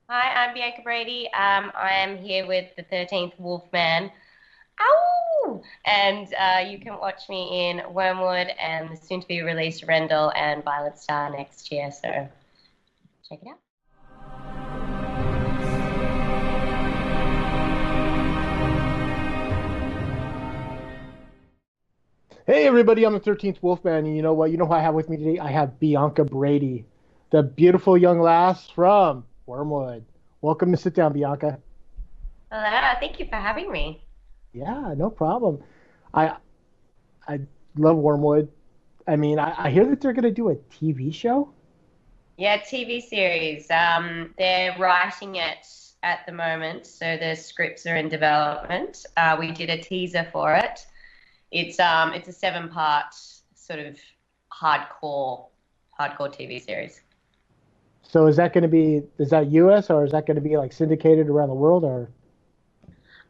Hi, I'm Bianca Bradey. I am here with the 13th Wolfman. Ow! And you can watch me in Wyrmwood and the soon-to-be released Rendell and Violet Star next year. So check it out. Hey everybody, I'm the 13th Wolfman, and you know what? You know who I have with me today? I have Bianca Bradey, the beautiful young lass from Wyrmwood. Welcome to sit down, Bianca. Hello, thank you for having me. Yeah, no problem. I I love Wyrmwood. I hear that they're gonna do a TV show. Yeah, TV series. They're writing it at the moment, so the scripts are in development. We did a teaser for it. It's a seven-part sort of hardcore hardcore TV series. So is that US or is that gonna be like syndicated around the world or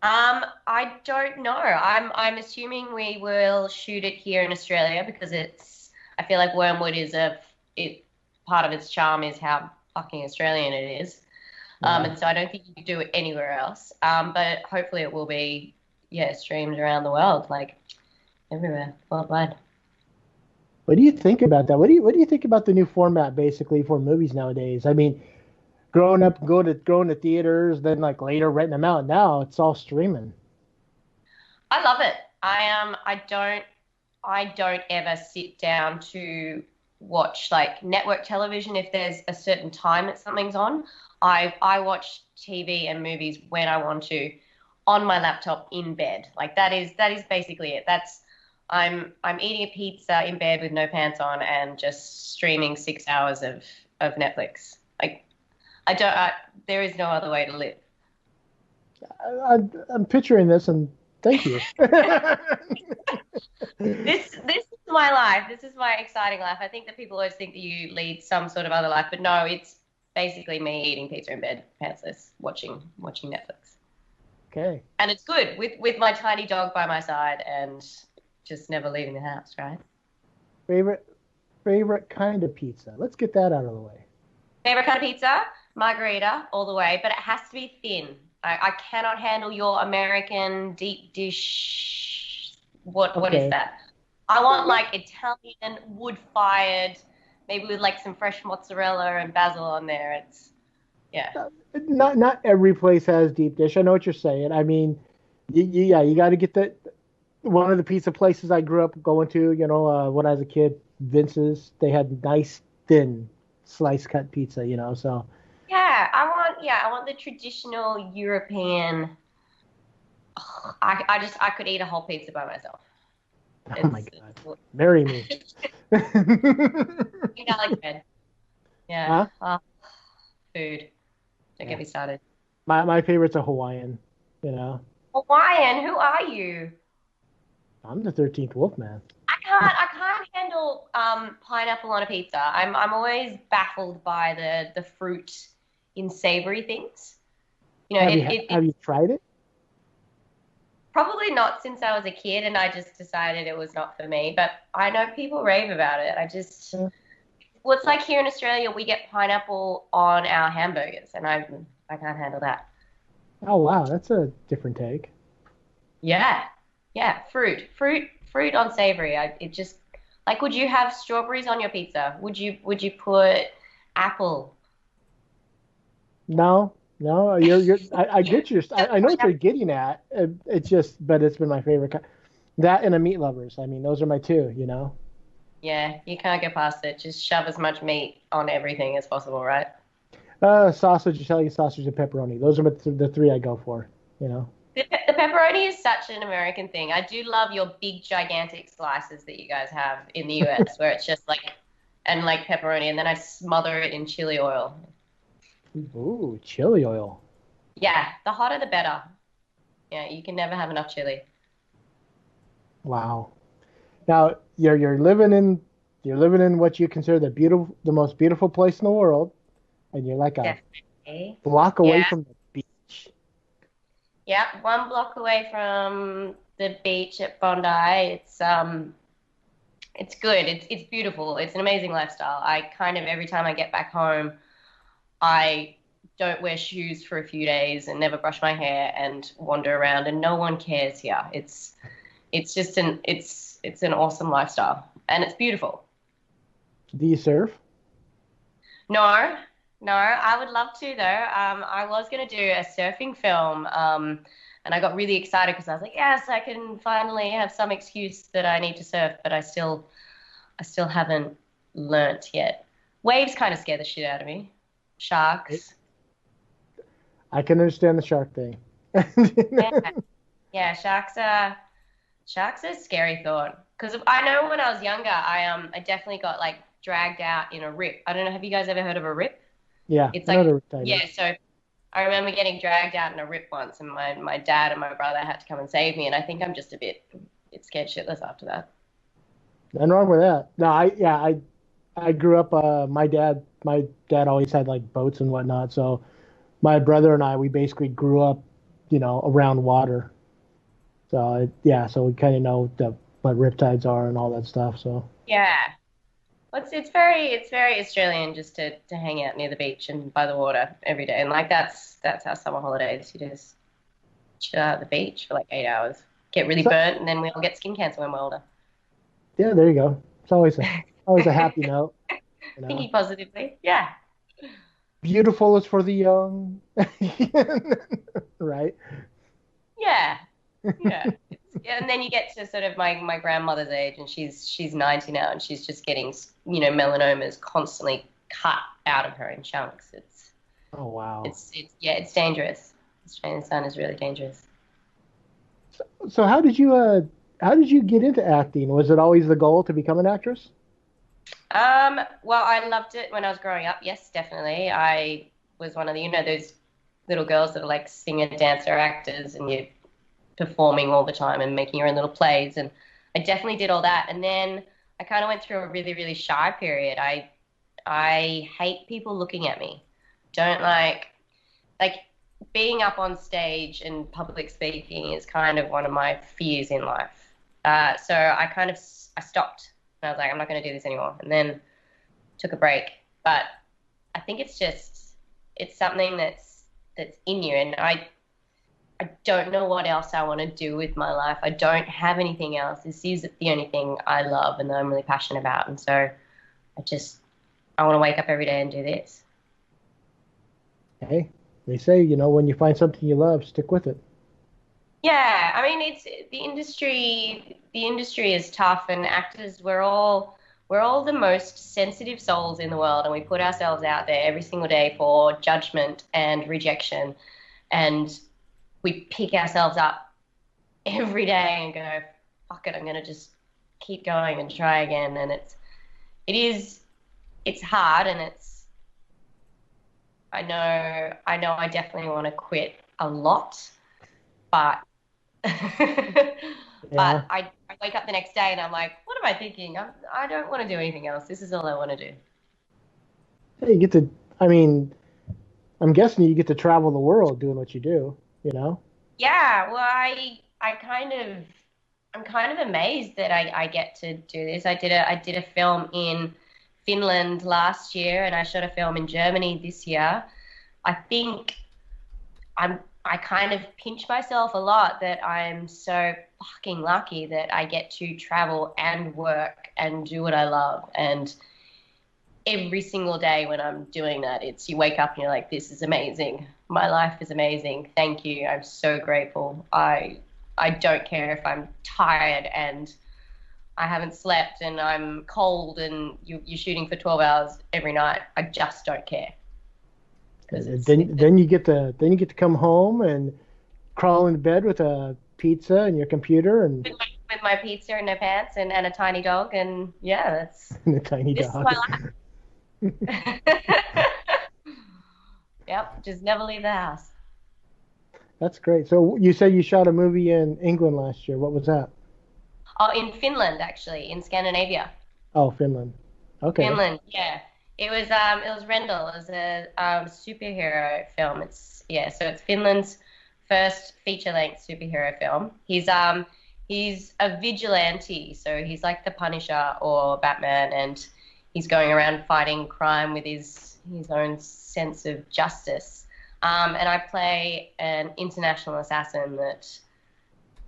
I don't know. I'm assuming we will shoot it here in Australia because I feel like Wormwood is it part of its charm is how fucking Australian it is. yeah? And so I don't think you could do it anywhere else. But hopefully it will be, yeah, streamed around the world, like everywhere, worldwide. What do you think about that? What do you think about the new format basically for movies nowadays? I mean, growing up, going to theaters, then like later renting them out. Now it's all streaming. I love it. I don't ever sit down to watch like network television if there's a certain time that something's on. I watch TV and movies when I want to on my laptop in bed. Like that is basically it. I'm eating a pizza in bed with no pants on and just streaming 6 hours of Netflix. Like I don't I, there is no other way to live. I'm picturing this, and thank you. This is my life. This is my exciting life. I think that people always think that you lead some sort of other life, but no, it's basically me eating pizza in bed, pantsless, watching Netflix. Okay. And it's good with my tiny dog by my side and just never leaving the house, right? Favorite favorite kind of pizza. Let's get that out of the way. Favorite kind of pizza? Margarita all the way, but it has to be thin. I cannot handle your American deep dish. What is Okay. that? I want No, like Italian wood fired, maybe with like some fresh mozzarella and basil on there. It's yeah. not every place has deep dish. I know what you're saying. I mean, yeah, you got to get that. One of the pizza places I grew up going to, when I was a kid, Vince's, they had nice thin slice cut pizza, so Yeah, I want the traditional European. I could eat a whole pizza by myself. oh my It's God. Marry me. you know, like bread. Yeah. Huh? Oh, food. Don't get Yeah. me started. My favorite's a Hawaiian, you know. Hawaiian, who are you? I'm the 13th Wolfman. I can't handle pineapple on a pizza. I'm always baffled by the fruit in savory things. You know, it Have you tried it? probably not since I was a kid and I just decided it was not for me, but I know people rave about it. Yeah. Well, it's like here in Australia we get pineapple on our hamburgers and I can't handle that. Oh wow, that's a different take. Yeah. Yeah, fruit on savory. It just like would you have strawberries on your pizza? Would you put apple? No, no, I get your, I know what you're getting at. It's just, but it's been my favorite. That and a meat lovers. I mean, those are my two. Yeah, you can't get past it. Just shove as much meat on everything as possible, right? Sausage, Italian sausage, and pepperoni. Those are the three I go for. You know. The pepperoni is such an American thing. I do love your big, gigantic slices that you guys have in the US, where it's just like, and like pepperoni, and then I smother it in chili oil. Ooh, chili oil. Yeah, the hotter the better. Yeah, you can never have enough chili. Wow. Now you're living in what you consider the most beautiful place in the world, and you're like a Definitely. block away Yeah, from the beach. yeah. 1 block away from the beach at Bondi. It's good. It's beautiful. It's an amazing lifestyle. I kind of every time I get back home, I don't wear shoes for a few days and never brush my hair and wander around, and no one cares here. It's just it's an awesome lifestyle, and it's beautiful. Do you surf? No, no, I would love to though. I was gonna do a surfing film, and I got really excited because I was like, yes, I can finally have some excuse that I need to surf, but I still haven't learnt yet. Waves kind of scare the shit out of me. Sharks. I can understand the shark thing. Yeah, yeah, sharks are a scary thought. Because I know when I was younger, I definitely got like dragged out in a rip. I don't know, have you guys ever heard of a rip? Yeah, It's I know like, the riptide. yeah, so I remember getting dragged out in a rip once, and my dad and my brother had to come and save me, and I think I'm just a bit scared shitless after that. Nothing wrong with that. No, I grew up. My dad always had like boats and whatnot. So my brother and I, we basically grew up, around water. So yeah, so we kind of know what riptides are and all that stuff. So Yeah. Well, it's very Australian just to hang out near the beach and by the water every day, and like that's our summer holidays. You just chill out at the beach for like 8 hours, get really so burnt, and then we all get skin cancer when we're older. yeah, there you go. It's always a happy note. You know, Thinking positively, yeah, beautiful is for the young, right? yeah, yeah. Yeah, and then you get to sort of my grandmother's age, and she's 90 now, and she's just getting melanomas constantly cut out of her in chunks. Oh wow. It's dangerous. Australian sun is really dangerous. So how did you get into acting? Was it always the goal to become an actress? Well, I loved it when I was growing up. Yes, definitely. I was one of the, those little girls that are like singer, dancer, actors, and you're performing all the time and making your own little plays. And I definitely did all that. And then I kind of went through a really, really shy period. I hate people looking at me. Don't like being up on stage and public speaking is kind of one of my fears in life. So I stopped. And I was like, I'm not going to do this anymore. And then took a break. But I think it's something that's in you. And I don't know what else I want to do with my life. I don't have anything else. This is the only thing I love and that I'm really passionate about. And so I want to wake up every day and do this. Hey, they say, when you find something you love, stick with it. Yeah, I mean, it's the industry. The industry is tough, and actors, we're all the most sensitive souls in the world, and we put ourselves out there every single day for judgment and rejection, and we pick ourselves up every day and go, fuck it, I'm gonna just keep going and try again. And it's hard, and I know I definitely want to quit a lot, but Yeah. I wake up the next day and I'm like, what am I thinking? I don't want to do anything else. This is all I want to do. Hey, you get to, I mean, I'm guessing you get to travel the world doing what you do, you know? Yeah, well, I'm kind of amazed that I get to do this. I did a film in Finland last year, and I shot a film in Germany this year. I think I kind of pinch myself a lot that I'm so fucking lucky that I get to travel and work and do what I love. And every single day when I'm doing that, it's you wake up and you're like, this is amazing. My life is amazing. Thank you. I'm so grateful. I don't care if I'm tired and I haven't slept and I'm cold and you're shooting for 12 hours every night. I just don't care. Then you get to come home and crawl into bed with a pizza and your computer and, with my pizza and no pants and a tiny dog, and yeah, and a tiny this is dog. my life. Yep, just never leave the house. That's great. So you said you shot a movie in England last year. What was that? Oh, in Finland actually, in Scandinavia. Oh, Finland. Okay. Finland, yeah. It was Rendell. It was a superhero film. So it's Finland's first feature-length superhero film. He's a vigilante, so he's like the Punisher or Batman, and he's going around fighting crime with his own sense of justice. And I play an international assassin that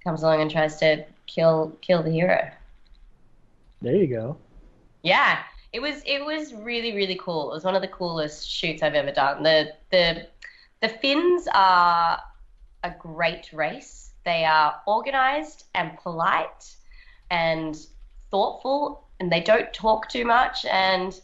comes along and tries to kill the hero. There you go. Yeah, it was really really cool. It was one of the coolest shoots I've ever done. The Finns are a great race. They are organized and polite and thoughtful, and they don't talk too much, and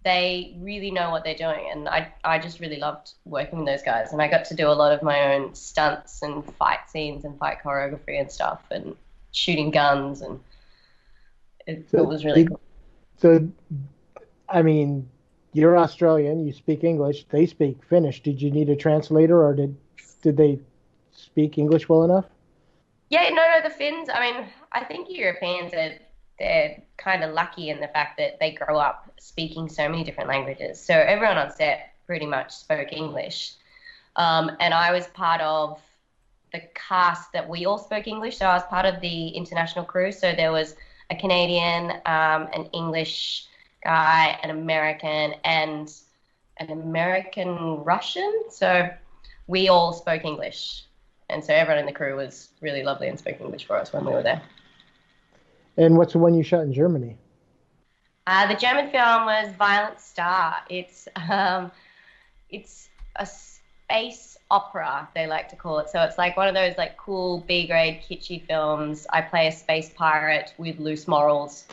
they really know what they're doing. And I just really loved working with those guys. And I got to do a lot of my own stunts and fight scenes and fight choreography and stuff and shooting guns. And it was really cool. So, I mean, you're Australian, you speak English, they speak Finnish. Did you need a translator, or did they speak English well enough? Yeah, no, the Finns, I mean, I think Europeans they're kind of lucky in the fact that they grow up speaking so many different languages. So everyone on set pretty much spoke English. And I was part of the cast that we all spoke English. So I was part of the international crew. So there was a Canadian, an English guy, an American, and an American Russian. So we all spoke English. And so everyone in the crew was really lovely and spoke English for us when we were there. And what's the one you shot in Germany? The German film was Violent Star. It's a space opera, they like to call it. So it's like one of those like cool B-grade kitschy films. I play a space pirate with loose morals,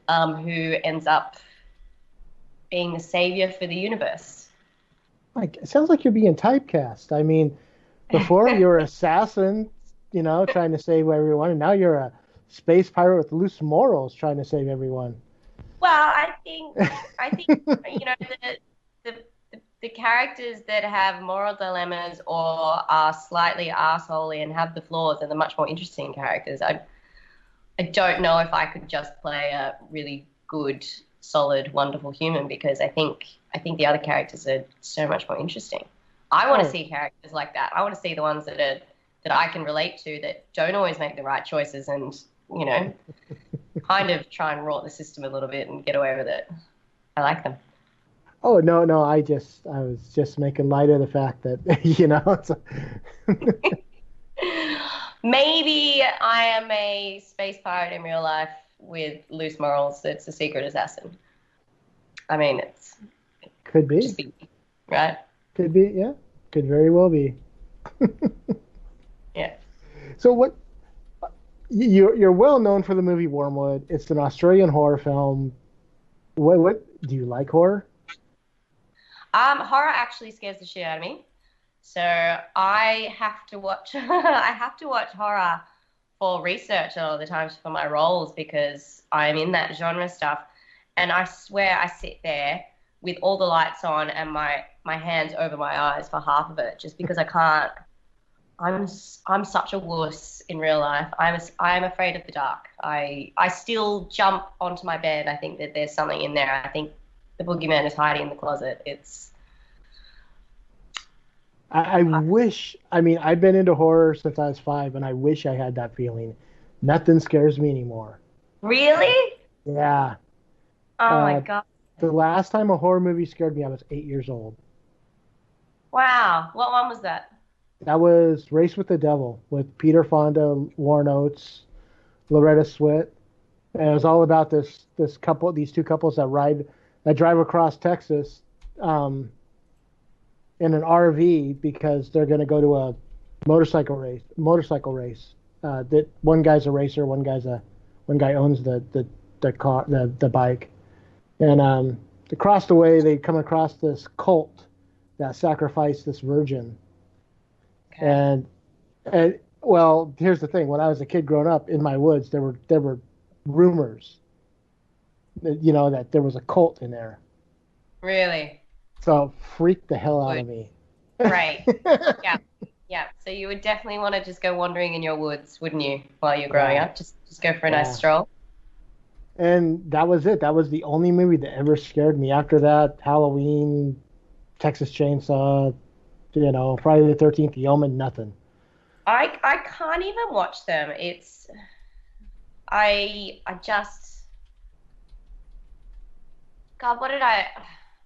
who ends up being the savior for the universe. Like, it sounds like you're being typecast. I mean, before you were an assassin, trying to save everyone, and now you're a space pirate with loose morals trying to save everyone. Well, I think the characters that have moral dilemmas or are slightly arseholey and have the flaws are the much more interesting characters. I don't know if I could just play a really good, solid, wonderful human, because I think the other characters are so much more interesting. I want to see characters like that. I want to see the ones that I can relate to, that don't always make the right choices and, kind of try and rot the system a little bit and get away with it. I like them. Oh, no, I was just making light of the fact that, Maybe I am a space pirate in real life with loose morals that's a secret assassin. I mean, could be. Just be, right? Could be, yeah. Could very well be. Yeah. So what? You're well known for the movie Wyrmwood. It's an Australian horror film. What do you like horror? Horror actually scares the shit out of me. So I have to watch horror for research a lot of the times for my roles, because I'm in that genre stuff. And I swear I sit there with all the lights on and my hands over my eyes for half of it, just because I can't. I'm such a wuss in real life. I'm afraid of the dark. I still jump onto my bed. I think that there's something in there. I think the boogeyman is hiding in the closet. I wish. I mean, I've been into horror since I was 5, and I wish I had that feeling. Nothing scares me anymore. Really? Yeah. Oh my God. The last time a horror movie scared me, I was 8 years old. Wow. What one was that? That was Race with the Devil with Peter Fonda, Warren Oates, Loretta Swit. And it was all about these two couples that drive across Texas in an RV because they're going to go to a motorcycle race. That one guy's a racer, one guy owns the car, the bike. And across the way, they come across this cult that sacrificed this virgin. Okay. And well, here's the thing: when I was a kid growing up in my woods, there were rumors that that there was a cult in there. Really? So freaked the hell out of me. Right. Yeah. So you would definitely want to just go wandering in your woods, wouldn't you, while you're growing up? Just go for a nice stroll. And that was it. That was the only movie that ever scared me. After that, Halloween, Texas Chainsaw, Friday the 13th, The Omen, nothing. I can't even watch them. I just, God, what did I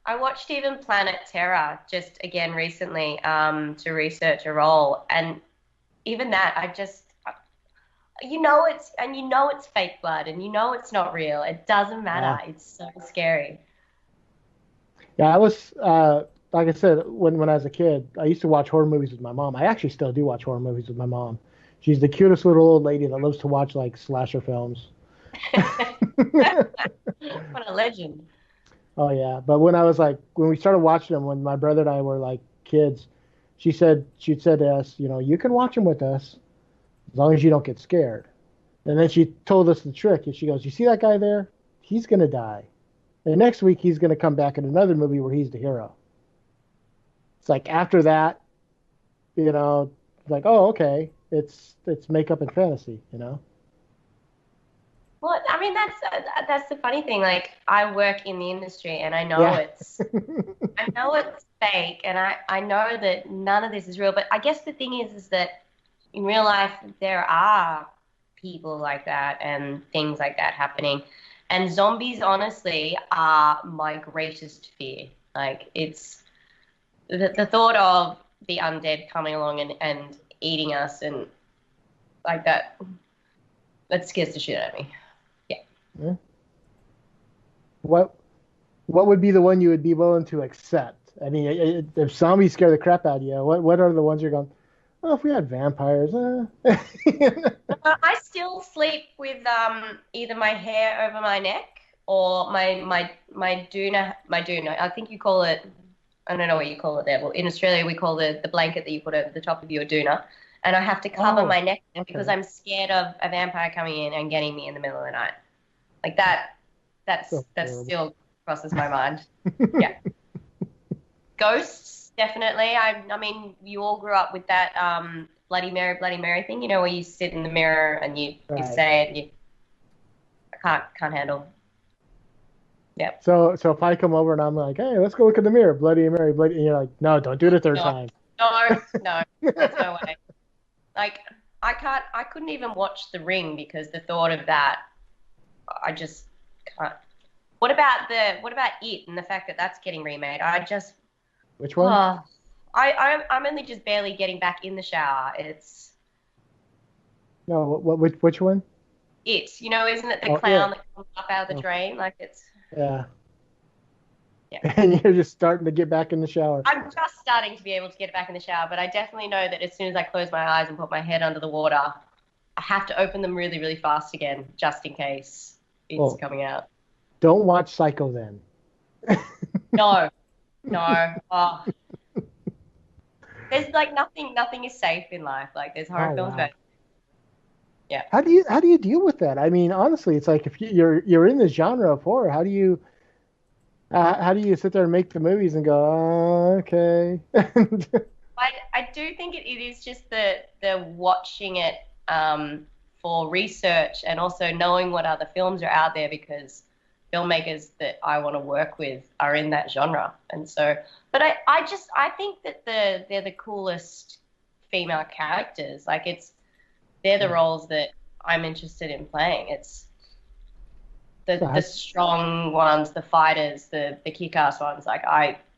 I watched even Planet Terror just again recently to research a role, and even that I just it's fake blood, and it's not real. It doesn't Yeah. matter. It's so scary. Yeah, I was like I said, when I was a kid, I used to watch horror movies with my mom. I actually still do watch horror movies with my mom. She's the cutest little old lady that loves to watch like slasher films. What a legend. Oh yeah, but when we started watching them when my brother and I were like kids, she'd said to us, you can watch them with us as long as you don't get scared. And then she told us the trick. And she goes, "You see that guy there? He's gonna die. And next week he's gonna come back in another movie where he's the hero." It's like after that, it's like, oh, okay, it's makeup and fantasy. Well, I mean that's the funny thing. Like I work in the industry, and Yeah. I know it's fake, and I know that none of this is real. But I guess the thing is that in real life there are people like that and things like that happening. And zombies, honestly, are my greatest fear. Like it's the thought of the undead coming along and eating us and like that. That scares the shit out of me. Yeah. Yeah. What what would be the one you would be willing to accept? I mean, if zombies scare the crap out of you, what are the ones you're going? Oh, if we had vampires, I still sleep with either my hair over my neck or my doona. I think you call it. I don't know what you call it there. Well, in Australia we call the blanket that you put over the top of your doona, and I have to cover Oh, my neck because okay. I'm scared of a vampire coming in and getting me in the middle of the night. Like that. So That horrible. still crosses my mind. Yeah, ghosts definitely. I mean, you all grew up with that Bloody Mary thing. Where you sit in the mirror and you Right. say it. And I can't handle. Yeah. So if I come over and I'm like, hey, let's go look in the mirror, Bloody Mary, Bloody, and you're like, no, don't do it a third No, time. no. There's no way. Like I can't. I couldn't even watch The Ring because the thought of that, I just can't. What about It and the fact that that's getting remade? I just Which one? oh, I'm only just barely getting back in the shower. It's No, which one? isn't it the Oh, clown it. that comes up out of the Oh, drain? Like it's yeah. yeah. And you're just starting to get back in the shower. I'm just starting to be able to get back in the shower, but I definitely know that as soon as I close my eyes and put my head under the water, I have to open them really, really fast again, just in case it's Well, coming out. don't watch Psycho then. No, no. Oh, there's like nothing is safe in life. Like there's horror Oh films, but wow. yeah. How do you deal with that? I mean, honestly, it's like if you're in this genre of horror, how do you sit there and make the movies and go, oh, okay. I do think it is just the watching it for research and also knowing what other films are out there because filmmakers that I want to work with are in that genre. And so, but I think that they're the coolest female characters. Like they're the roles that I'm interested in playing. It's So the strong ones, the fighters, the kick-ass ones.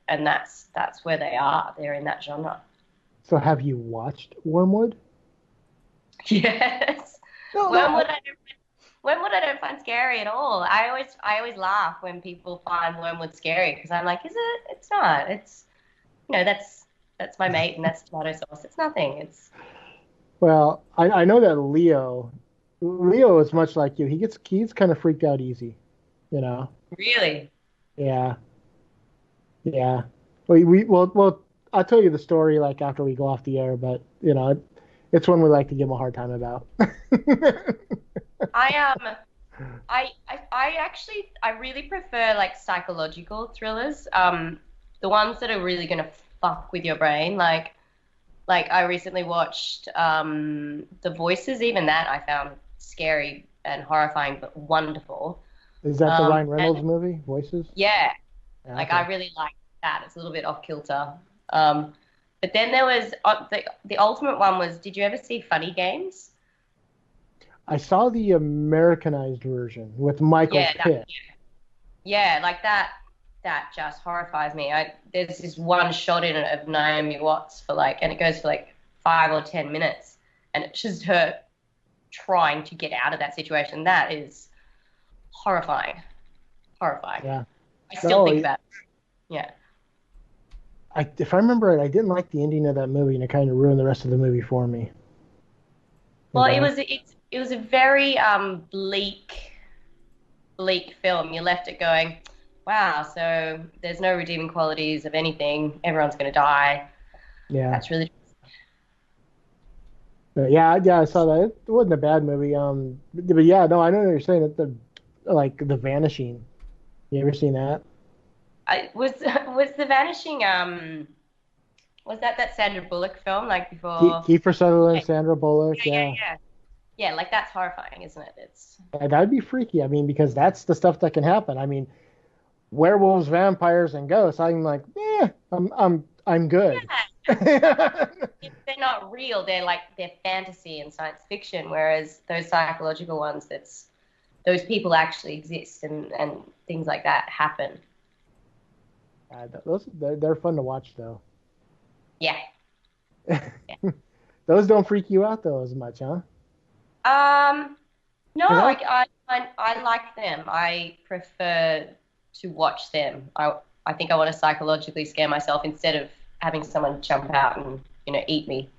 And that's where they are. They're in that genre. have you watched Wormwood? Yes. No, no. Wormwood, I don't find scary at all. I always laugh when people find Wormwood scary because I'm like, is it? It's not. It's that's my mate and that's tomato sauce. It's nothing. It's Well, I know that Leo is much like you. He's kind of freaked out easy, you know. really. Yeah, yeah. Well, I'll tell you the story like after we go off the air, but it's one we like to give him a hard time about. I I really prefer like psychological thrillers. The ones that are really gonna fuck with your brain. Like I recently watched The Voices. Even that I found scary and horrifying, but wonderful. Is that the Ryan And Reynolds movie, Voices? yeah, Yeah, like I okay. really like that. It's a little bit off kilter. Um, but then there was the ultimate one was. Did you ever see Funny Games? I saw the Americanized version with Michael Yeah, Pitt. yeah, like that. that just horrifies me. There's this one shot in it of Naomi Watts and it goes for like 5 or 10 minutes, and it's just her trying to get out of that situation. That is horrifying. Horrifying. Yeah. I still think about it. Yeah. If I remember right, I didn't like the ending of that movie, and it kind of ruined the rest of the movie for me. Well, it was a very bleak film. You left it going, wow, so there's no redeeming qualities of anything. Everyone's going to die. Yeah. That's really. But yeah, I saw that. It wasn't a bad movie. But yeah, no, I know what you're saying. The Vanishing. You ever seen that? Was The Vanishing, was that Sandra Bullock film, like before? Kiefer Sutherland, Sandra Bullock, yeah. Yeah, like that's horrifying, isn't it? That'd be freaky. I mean, because that's the stuff that can happen. I mean, werewolves, vampires, and ghosts. I'm like, I'm good. Yeah. They're not real. They're fantasy and science fiction. Whereas those psychological ones, those people actually exist and things like that happen. They're fun to watch though. Yeah. Those don't freak you out though as much, huh? No, I like them. I prefer to watch them. I think I want to psychologically scare myself instead of having someone jump out and eat me.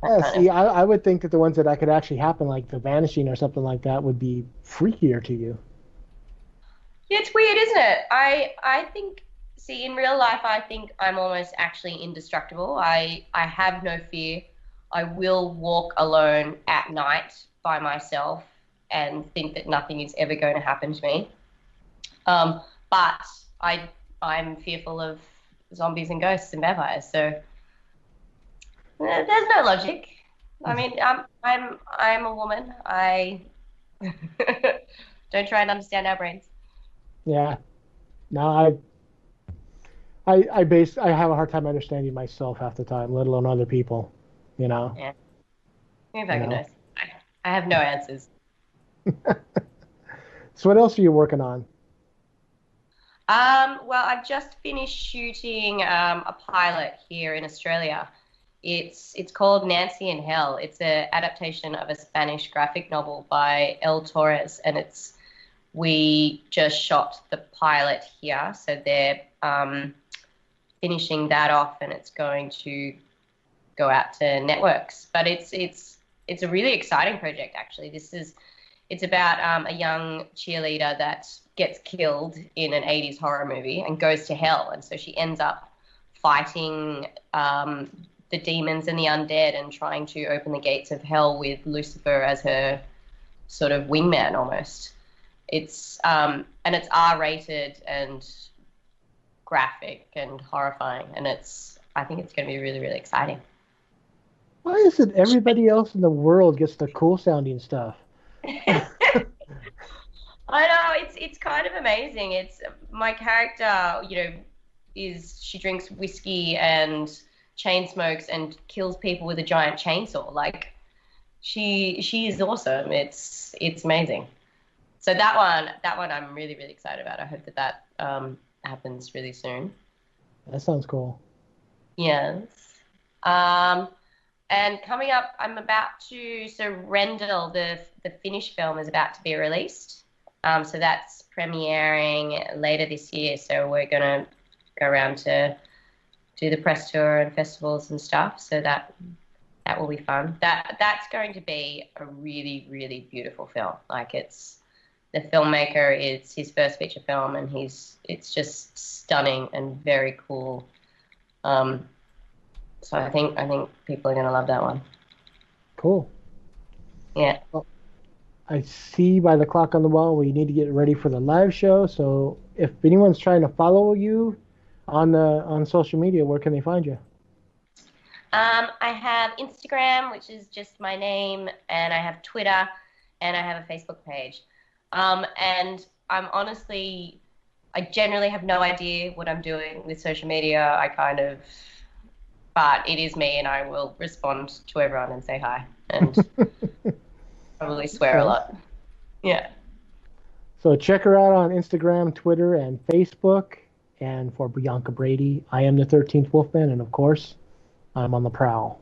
I would think that the ones that could actually happen, like The Vanishing or something like that, would be freakier to you. Yeah, it's weird, isn't it? I think. See, in real life, I think I'm almost actually indestructible. I have no fear. I will walk alone at night by myself and think that nothing is ever going to happen to me. But I'm fearful of zombies and ghosts and vampires. So there's no logic. I mean, I'm a woman. I don't try and understand our brains. Yeah. No, I have a hard time understanding myself half the time, let alone other people, Yeah. Maybe I can know. I have no answers. So what else are you working on? Well, I've just finished shooting a pilot here in Australia. It's called Nancy in Hell. It's an adaptation of a Spanish graphic novel by El Torres, and we just shot the pilot here, so they're finishing that off, and it's going to go out to networks. But it's a really exciting project, actually. It's about a young cheerleader that gets killed in an 80s horror movie and goes to hell, and so she ends up fighting the demons and the undead and trying to open the gates of hell with Lucifer as her sort of wingman almost. It's and it's R-rated and graphic and horrifying, and I think it's going to be really, really exciting. Why is it everybody else in the world gets the cool sounding stuff? I know, it's kind of amazing. It's my character, she drinks whiskey and chain smokes and kills people with a giant chainsaw. Like she is awesome. It's amazing. So that one I'm really, really excited about. I hope that happens really soon. That sounds cool. Yes. And coming up, so Rendell, the Finnish film, is about to be released. So that's premiering later this year. So we're going to go around to do the press tour and festivals and stuff. So that will be fun. That's going to be a really, really beautiful film. Like the filmmaker, it's his first feature film, and it's just stunning and very cool. So I think people are going to love that one. Cool. Yeah. Well, I see by the clock on the wall we need to get ready for the live show. So if anyone's trying to follow you on social media, where can they find you? I have Instagram, which is just my name, and I have Twitter, and I have a Facebook page. And I generally have no idea what I'm doing with social media. But it is me, and I will respond to everyone and say hi, and probably swear a lot. Yeah. So check her out on Instagram, Twitter, and Facebook. And for Bianca Bradey, I am the 13th Wolfman, and of course, I'm on the prowl.